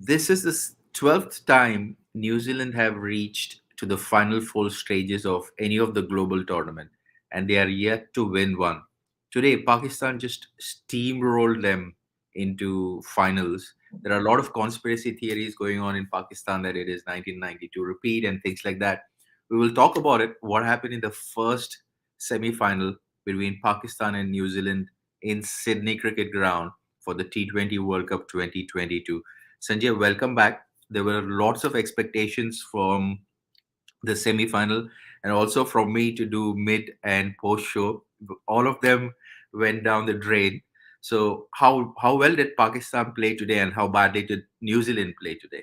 This is the 12th time New Zealand have reached to the final four stages of any of the global tournament, and they are yet to win one. Today, Pakistan just steamrolled them into finals. There are a lot of conspiracy theories going on in Pakistan that it is 1992 repeat and things like that. We will talk about it. What happened in the first semi-final between Pakistan and New Zealand in Sydney Cricket Ground for the T20 World Cup 2022. Sanjay, welcome back. There were lots of expectations from the semi-final and also from me to do mid and post show. All of them went down the drain. So how well did Pakistan play today, and how badly did New Zealand play today?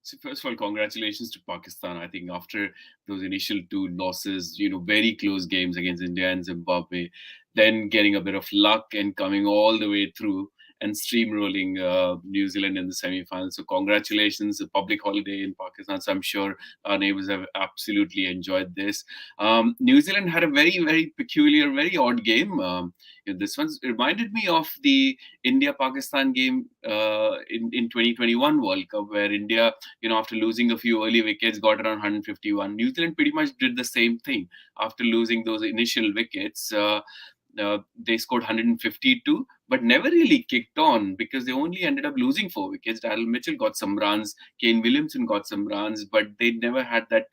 So first of all, congratulations to Pakistan. I think after those initial two losses, very close games against India and Zimbabwe, then getting a bit of luck and coming all the way through and steamrolling New Zealand in the semi-finals. So congratulations, a public holiday in Pakistan. So I'm sure our neighbors have absolutely enjoyed this. New Zealand had a very, very peculiar, very odd game. This one reminded me of the India-Pakistan game in 2021 World Cup, where India, after losing a few early wickets, got around 151. New Zealand pretty much did the same thing after losing those initial wickets. They scored 152, but never really kicked on because they only ended up losing four wickets. Daryl Mitchell got some runs, Kane Williamson got some runs, but they never had that,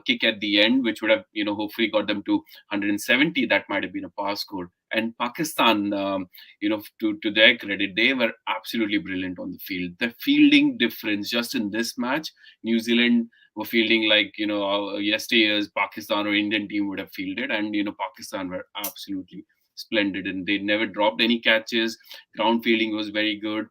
kick at the end, which would have, hopefully got them to 170. That might have been a pass score. And Pakistan, to their credit, they were absolutely brilliant on the field. The fielding difference just in this match, New Zealand were fielding like yesteryear's Pakistan or Indian team would have fielded, and Pakistan were absolutely splendid, and they never dropped any catches. Ground fielding was very good.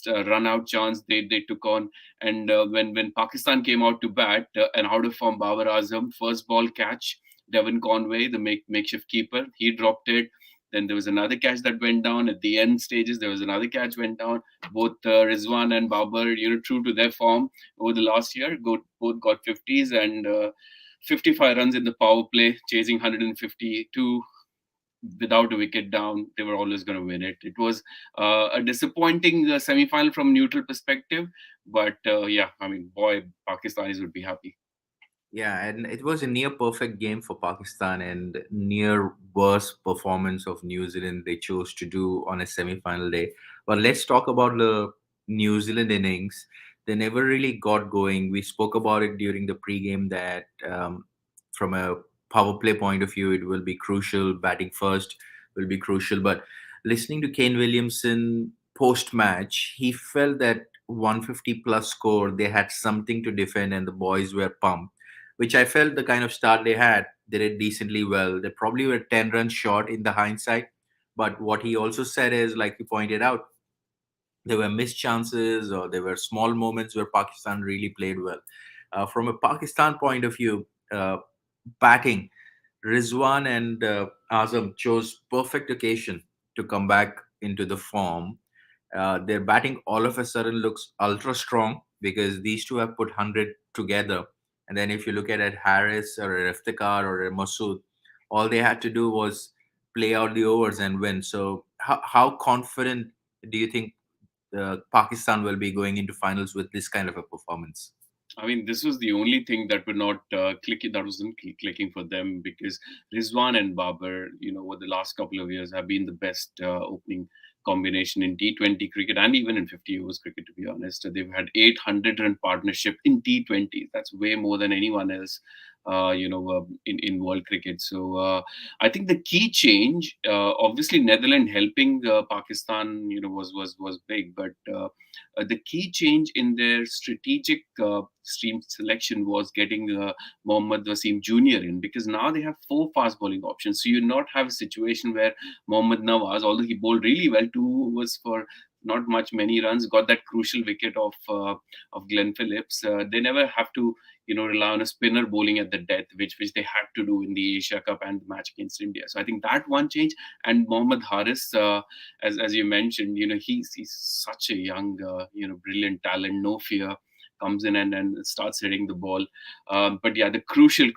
Run out chance they took on, and when Pakistan came out to bat, an out of form Babar Azam first ball catch. Devon Conway, the makeshift keeper, he dropped it. Then there was another catch that went down at the end stages. There was another catch went down. Both Rizwan and Babar, true to their form over the last year, both got 50s and 55 runs in the power play, chasing 152 without a wicket down. They were always going to win it. It was a disappointing semi-final from a neutral perspective, but yeah, I mean, boy, Pakistanis would be happy. Yeah, and it was a near perfect game for Pakistan and near worst performance of New Zealand they chose to do on a semi-final day. But let's talk about the New Zealand innings. They never really got going. We spoke about it during the pre-game that from a power play point of view, it will be crucial. Batting first will be crucial. But listening to Kane Williamson post-match, he felt that 150 plus score, they had something to defend and the boys were pumped, which I felt the kind of start they had, they did decently well. They probably were 10 runs short in the hindsight. But what he also said is, like you pointed out, there were missed chances or there were small moments where Pakistan really played well. From a Pakistan point of view, batting, Rizwan and Azam chose perfect occasion to come back into the form. Their batting all of a sudden looks ultra strong because these two have put 100 together. And then if you look at it, Harris or a Iftikhar or a Masood, all they had to do was play out the overs and win. So how confident do you think Pakistan will be going into finals with this kind of a performance? I mean, this was the only thing that were not clicking, that wasn't clicking for them because Rizwan and Babar, over the last couple of years have been the best opening combination in T20 cricket and even in 50 overs cricket, to be honest. They've had 800 run partnership in T20. That's way more than anyone else. In world cricket. So I think the key change, obviously Netherlands helping Pakistan, was big, but the key change in their strategic stream selection was getting Mohammad Wasim Jr. in, because now they have four fast bowling options. So you not have a situation where Mohammad Nawaz, although he bowled really well, 2 overs for not much many runs, got that crucial wicket of Glenn Phillips. They never have to rely on a spinner bowling at the death, which they had to do in the Asia Cup and the match against India. So I think that one change. And Mohammad Haris, as you mentioned, he's such a young, brilliant talent, no fear, comes in and starts hitting the ball. But yeah, the crucial,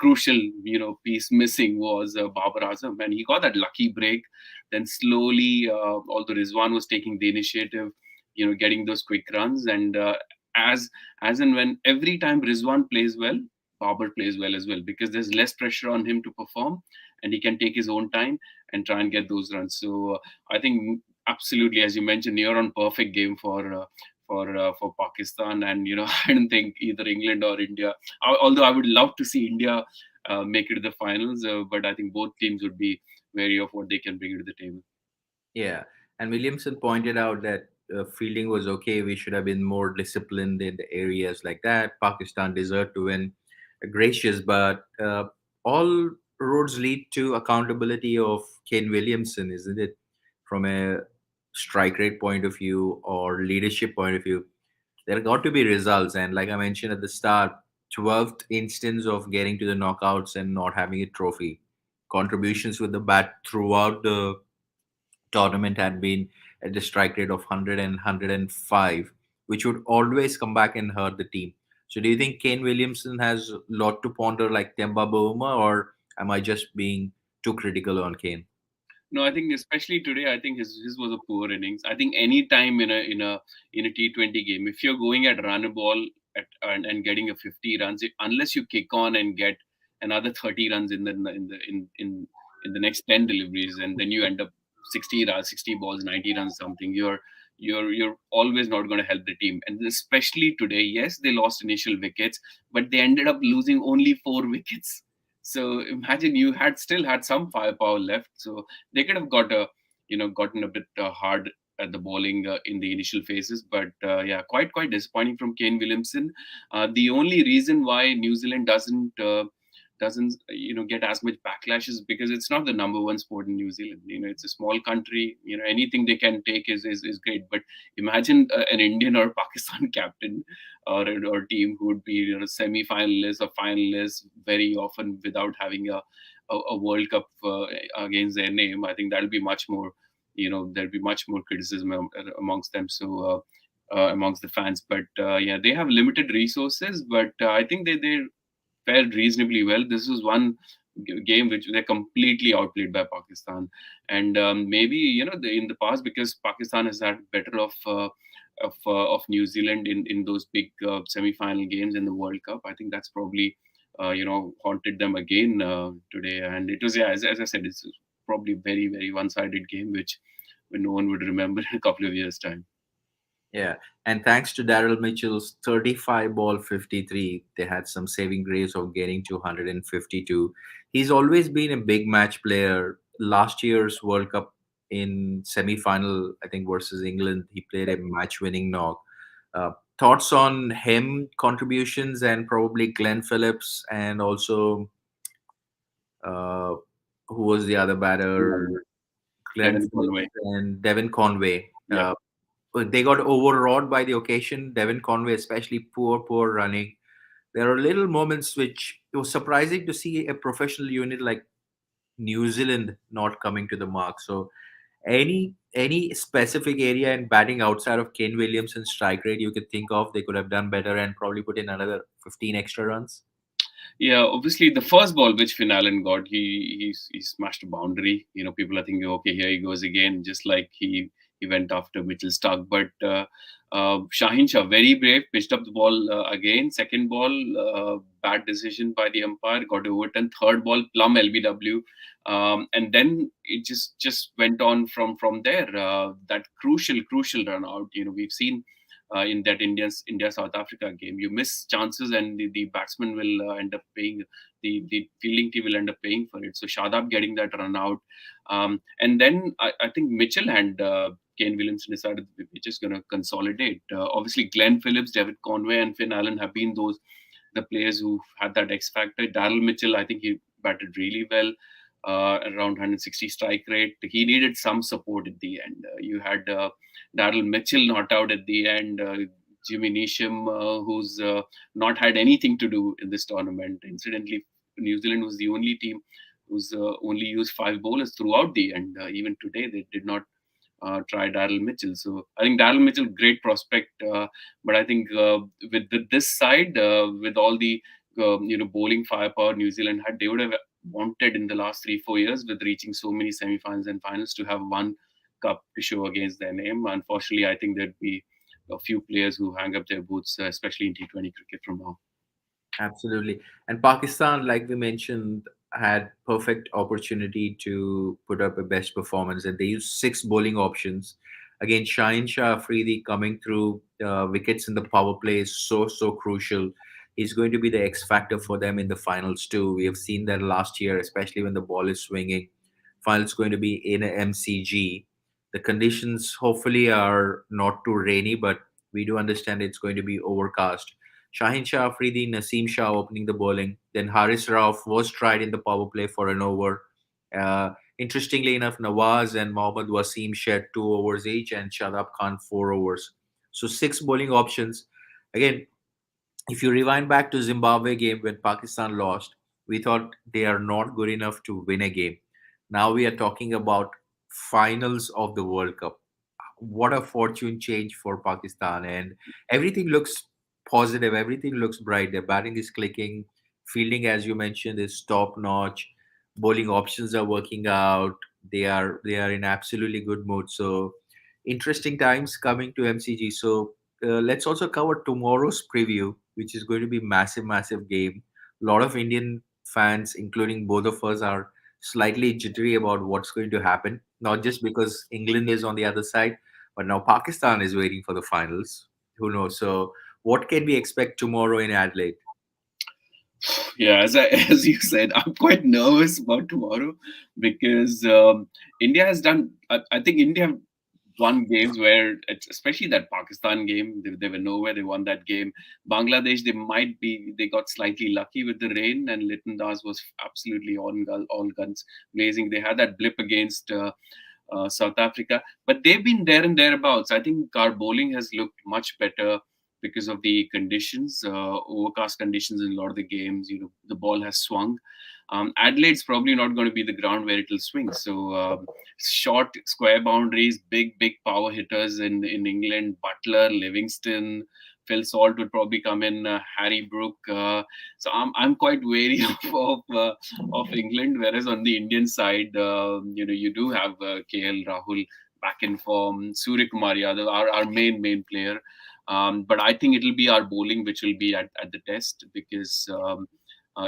piece missing was Babar Azam, and he got that lucky break. Then slowly, although Rizwan was taking the initiative, getting those quick runs, and as and when every time Rizwan plays well, Babar plays well as well, because there's less pressure on him to perform, and he can take his own time and try and get those runs. So I think absolutely, as you mentioned, near on perfect game for Pakistan. And I don't think either England or India. Although I would love to see India make it to the finals, but I think both teams would be wary of what they can bring to the table. Yeah, and Williamson pointed out that fielding was okay. We should have been more disciplined in the areas like that. Pakistan deserved to win. Gracious, but all roads lead to accountability of Kane Williamson, isn't it? From a strike rate point of view or leadership point of view, there got to be results. And like I mentioned at the start, 12th instance of getting to the knockouts and not having a trophy. Contributions with the bat throughout the tournament had been at the strike rate of 100 and 105, which would always come back and hurt the team. So, do you think Kane Williamson has a lot to ponder like Temba Bavuma, or am I just being too critical on Kane? No, I think especially today, I think his was a poor innings. I think any time in a T20 game, if you're going at run a ball and getting a 50 runs, unless you kick on and get another 30 runs in the next 10 deliveries, and then you end up 60 runs, 60 balls, 90 runs, something, you're always not going to help the team. And especially today, yes, they lost initial wickets, but they ended up losing only 4 wickets. So imagine you had still had some firepower left. So they could have gotten a bit hard at the bowling in the initial phases. But yeah, quite disappointing from Kane Williamson. The only reason why New Zealand doesn't get as much backlash is because it's not the number one sport in New Zealand. It's a small country. Anything they can take is great. But imagine an Indian or Pakistan captain or team who would be semi-finalists or finalists very often without having a World Cup against their name. I think that'll be much more, there'll be much more criticism amongst them. So amongst the fans, but yeah, they have limited resources, but I think they fared reasonably well. This was one game which they're completely outplayed by Pakistan, and maybe in the past, because Pakistan has had better of New Zealand in those big semi-final games in the World Cup. I think that's probably haunted them again today. And it was, yeah, as I said, it's probably a very very one-sided game, which no one would remember in a couple of years' time. Yeah, and thanks to Daryl Mitchell's 35 ball 53, they had some saving grace of getting to 152. He's always been a big match player. Last year's World Cup in semi-final, I think versus England, he played a match-winning knock. Thoughts on him contributions and probably Glenn Phillips and also uh, who was the other batter? Glenn Devin Conway. Phillips and Devin Conway. Yeah. But they got overawed by the occasion. Devin Conway, especially poor running. There are little moments which it was surprising to see a professional unit like New Zealand not coming to the mark. So any specific area in batting outside of Kane Williamson's strike rate you could think of they could have done better and probably put in another 15 extra runs? Yeah, obviously the first ball which Finn Allen got, he smashed a boundary. People are thinking, okay, here he goes again, just like he went after Mitchell Stark. But Shaheen Shah, very brave, pitched up the ball again. Second ball, bad decision by the umpire, got overturned. Third ball, plum LBW, and then it just went on from there. That crucial run out. We've seen in that India South Africa game. You miss chances, and the batsman will end up paying. The fielding team will end up paying for it. So Shadab getting that run out, and then I think Mitchell and Kane Williamson decided we're just going to consolidate. Obviously, Glenn Phillips, David Conway, and Finn Allen have been the players who had that X factor. Daryl Mitchell, I think he batted really well. Around 160 strike rate. He needed some support at the end. You had Daryl Mitchell not out at the end. Jimmy Neesham, who's not had anything to do in this tournament. Incidentally, New Zealand was the only team who's only used 5 bowlers throughout the end. Even today, they did not try Daryl Mitchell. So I think Daryl Mitchell, great prospect. But I think with this side, with all the bowling firepower New Zealand had, they would have wanted in the last 3-4 years, with reaching so many semi-finals and finals, to have one cup to show against their name. Unfortunately, I think there'd be a few players who hang up their boots, especially in T20 cricket from now. Absolutely. And Pakistan, like we mentioned, had perfect opportunity to put up a best performance, and they used six bowling options. Again, Shaheen Shah Afridi coming through wickets in the power play is so crucial. He's going to be the X factor for them in the finals too. We have seen that last year, especially when the ball is swinging. Finals going to be in a MCG. The conditions hopefully are not too rainy, but we do understand it's going to be overcast. Shaheen Shah Afridi, Naseem Shah opening the bowling. Then Haris Rauf was tried in the power play for an over. Interestingly enough, Nawaz and Mohammad Wasim shared 2 overs each, and Shadab Khan 4 overs. So six bowling options. Again, if you rewind back to Zimbabwe game when Pakistan lost, we thought they are not good enough to win a game. Now we are talking about finals of the World Cup. What a fortune change for Pakistan, and everything looks positive, everything looks bright. Their batting is clicking, fielding, as you mentioned, is top notch, bowling options are working out. They are in absolutely good mood. So interesting times coming to MCG. So let's also cover tomorrow's preview, which is going to be massive game. A lot of Indian fans, including both of us, are slightly jittery about what's going to happen, not just because England is on the other side, but now Pakistan is waiting for the finals. Who knows? So, what can we expect tomorrow in Adelaide? Yeah, as you said, I'm quite nervous about tomorrow because India has done. I think India have won games where, especially that Pakistan game, they were nowhere. They won that game. Bangladesh, they got slightly lucky with the rain, and Litton Das was absolutely all guns blazing. They had that blip against South Africa, but they've been there and thereabouts. I think our bowling has looked much better because of the conditions, overcast conditions in a lot of the games. You know, the ball has swung. Adelaide's probably not going to be the ground where it will swing. So short square boundaries, big power hitters in England. Butler, Livingston, Phil Salt would probably come in. Harry Brook. So I'm quite wary of England. Whereas on the Indian side, you do have KL Rahul back in form. Surya Kumar Yadav, our main player. But I think it'll be our bowling which will be at the test because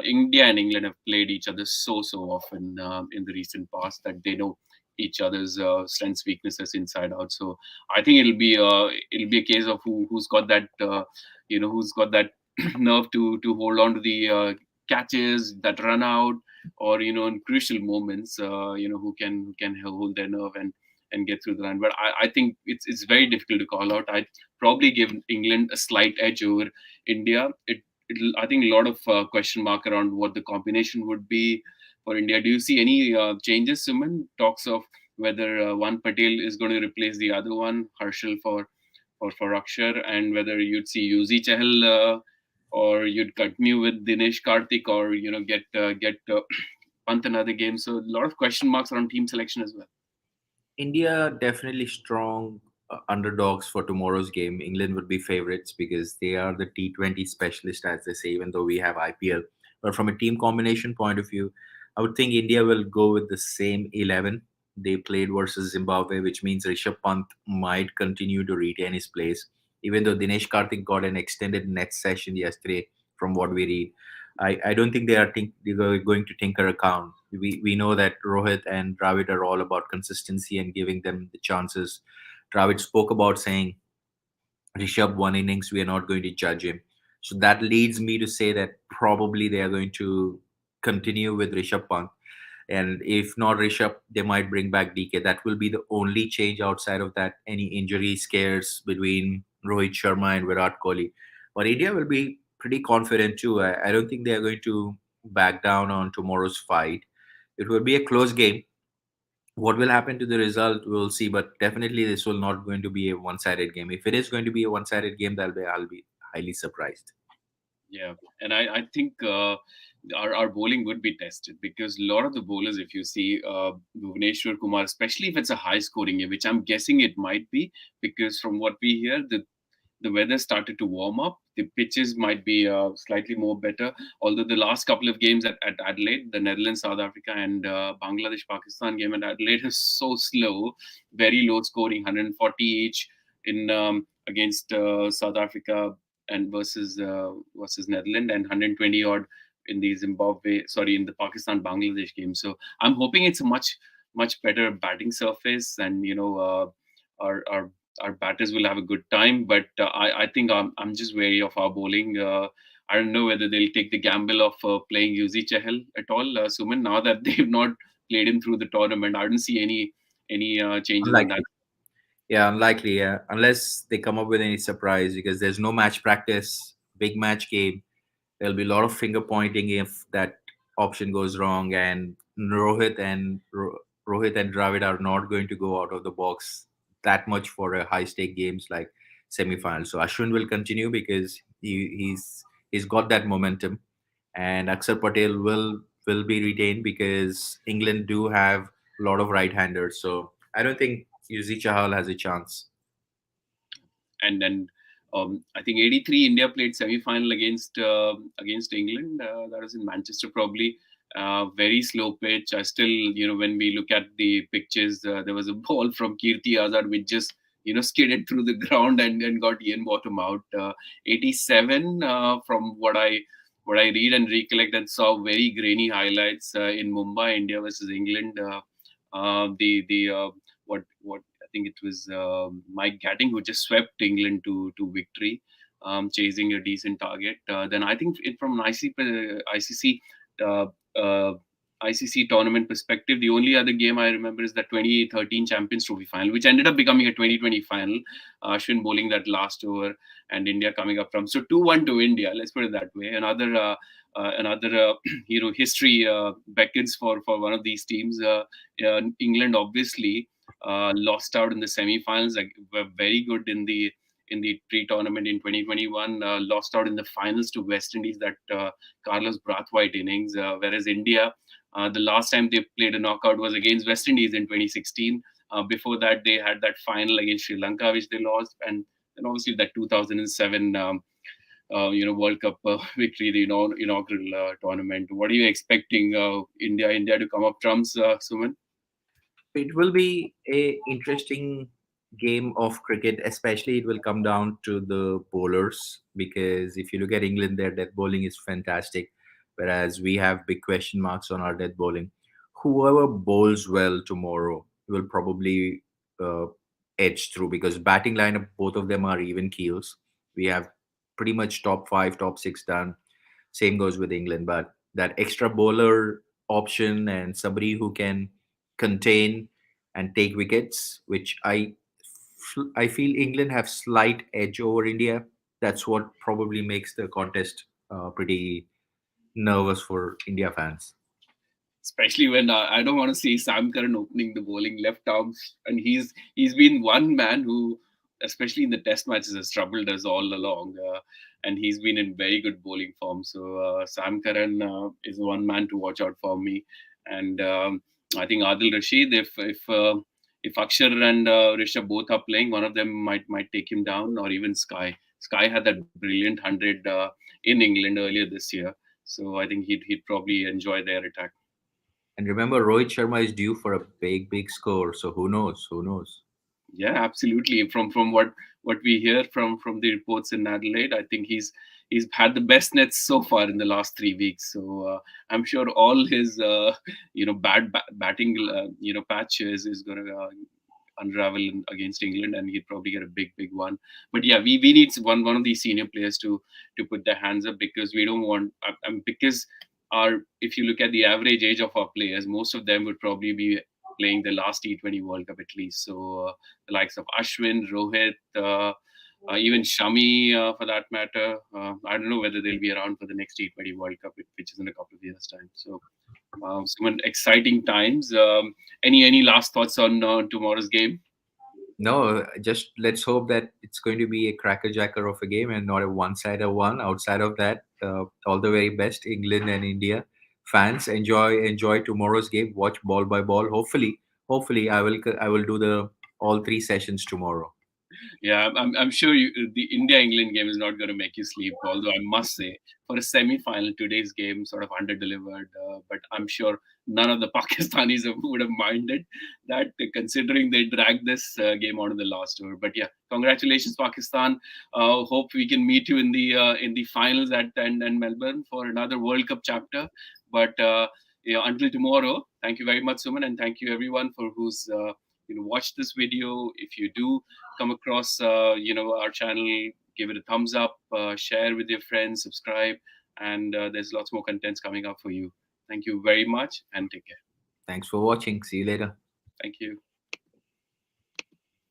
India and England have played each other so often in the recent past that they know each other's strengths weaknesses inside out. So I think it'll be a case of who's got that who's got that nerve to hold on to the catches that run out, or in crucial moments who can hold their nerve and get through the run. But I think it's very difficult to call out. I'd probably give England a slight edge over India. I think a lot of question mark around what the combination would be for India. Do you see any changes, Suman? Talks of whether one Patel is going to replace the other one, Harshal for Akshar, and whether you'd see Yuzi Chahal or you'd continue with Dinesh Karthik, or get Pant another game. So a lot of question marks around team selection as well. India definitely strong underdogs for tomorrow's game. England would be favorites because they are the T20 specialist, as they say, even though we have IPL. But from a team combination point of view, I would think India will go with the same 11 they played versus Zimbabwe, which means Rishabh Pant might continue to retain his place, even though Dinesh Karthik got an extended net session yesterday, from what we read. I don't think they are going to tinker around. We know that Rohit and Dravid are all about consistency and giving them the chances. Dravid spoke about saying Rishabh one innings, we are not going to judge him. So that leads me to say that probably they are going to continue with Rishabh Pant. And if not Rishabh, they might bring back DK. That will be the only change outside of that. Any injury scares between Rohit Sharma and Virat Kohli. But India will be pretty confident too. I don't think they are going to back down on tomorrow's fight. It will be a close game. What will happen to the result, we'll see. But definitely, this will not going to be a one-sided game. If it is going to be a one-sided game, I'll be highly surprised. Yeah, and I think our bowling would be tested because a lot of the bowlers, if you see Bhuvneshwar Kumar, especially if it's a high scoring game, which I'm guessing it might be, because from what we hear, the weather started to warm up. The pitches might be slightly more better. Although the last couple of games at Adelaide, the Netherlands, South Africa, and Bangladesh, Pakistan game at Adelaide is so slow, very low scoring, 140 each. In against South Africa and versus Netherlands, and 120 odd in the Zimbabwe, sorry, in the Pakistan Bangladesh game. So I'm hoping it's a much better batting surface, and our our batters will have a good time. But I think I'm just wary of our bowling. I don't know whether they'll take the gamble of playing Yuzi Chahal at all, Suman. Now that they've not played him through the tournament, I don't see any changes on that. Unlikely. Yeah, unlikely. Yeah, unless they come up with any surprise, because there's no match practice, big match game. There'll be a lot of finger pointing if that option goes wrong, and Rohit and Dravid are not going to go out of the box that much for a high stake games like semi-final. So Ashwin will continue because he's got that momentum, and Akshar Patel will be retained because England do have a lot of right-handers. So I don't think Yuzi Chahal has a chance. And then I think '83 India played semi-final against England. That was in Manchester, probably. Very slow pitch. I still, when we look at the pictures, there was a ball from Kirti Azad which just skidded through the ground and got Ian Bottom out. '87, from what I read and recollect and saw very grainy highlights in Mumbai, India versus England. The what I think it was Mike Gatting who just swept England to victory, chasing a decent target. Then I think from an ICC uh, uh, ICC tournament perspective, the only other game I remember is the 2013 Champions Trophy final, which ended up becoming a 2020 final. Ashwin bowling that last over, and India coming up from, so 2-1 to India. Let's put it that way. Another history beckons for one of these teams. England obviously lost out in the semi-finals. Like, were very good in the pre-tournament in 2021. Lost out in the finals to West Indies, that Carlos Brathwaite innings. Whereas India, the last time they played a knockout was against West Indies in 2016. Before that, they had that final against Sri Lanka, which they lost, and then obviously that 2007 World Cup victory, the inaugural tournament. What are you expecting India to come up trumps, Suman? It will be a interesting game of cricket. Especially, it will come down to the bowlers, because if you look at England, their death bowling is fantastic, whereas we have big question marks on our death bowling. Whoever bowls well tomorrow will probably uh, edge through, because batting lineup, both of them are even keels. We have pretty much top five, top six done. Same goes with England, but that extra bowler option and somebody who can contain and take wickets, which I feel England have slight edge over India. That's what probably makes the contest pretty nervous for India fans. Especially when I don't want to see Sam Curran opening the bowling left arm, and he's been one man who, especially in the Test matches, has troubled us all along, and he's been in very good bowling form. So Sam Curran is one man to watch out for me, and I think Adil Rashid, if Akshar and Rishabh both are playing, one of them might take him down, or even Sky. Sky had that brilliant 100 in England earlier this year, so I think he'd probably enjoy their attack. And remember, Rohit Sharma is due for a big, big score. So who knows? Who knows? Yeah, absolutely. From what we hear from the reports in Adelaide, I think he's had the best nets so far in the last 3 weeks. So I'm sure all his batting patch is going to unravel against England, and he'd probably get a big one. But yeah, we need one of these senior players to put their hands up, because we don't want because our if you look at the average age of our players, most of them would probably be playing the last T20 World Cup at least. So the likes of Ashwin, Rohit, even Shami, for that matter. I don't know whether they'll be around for the next T20 World Cup, which is in a couple of years' time. So some exciting times. Any last thoughts on tomorrow's game? No, just let's hope that it's going to be a crackerjacker of a game and not a one-sided one. Outside of that, all the very best, England and India fans. Enjoy tomorrow's game. Watch ball by ball. Hopefully, I will do the all three sessions tomorrow. Yeah, I'm sure the India England game is not going to make you sleep. Although I must say, for a semi-final, today's game sort of under-delivered. But I'm sure none of the Pakistanis would have minded that, considering they dragged this game on to the last over. But yeah, congratulations, Pakistan. Hope we can meet you in the finals at and Melbourne for another World Cup chapter. But until tomorrow, thank you very much, Suman, and thank you everyone for who's watched this video. If you do come across our channel, give it a thumbs up, share with your friends, subscribe, and there's lots more contents coming up for you. Thank you very much and take care. Thanks for watching. See you later. Thank you.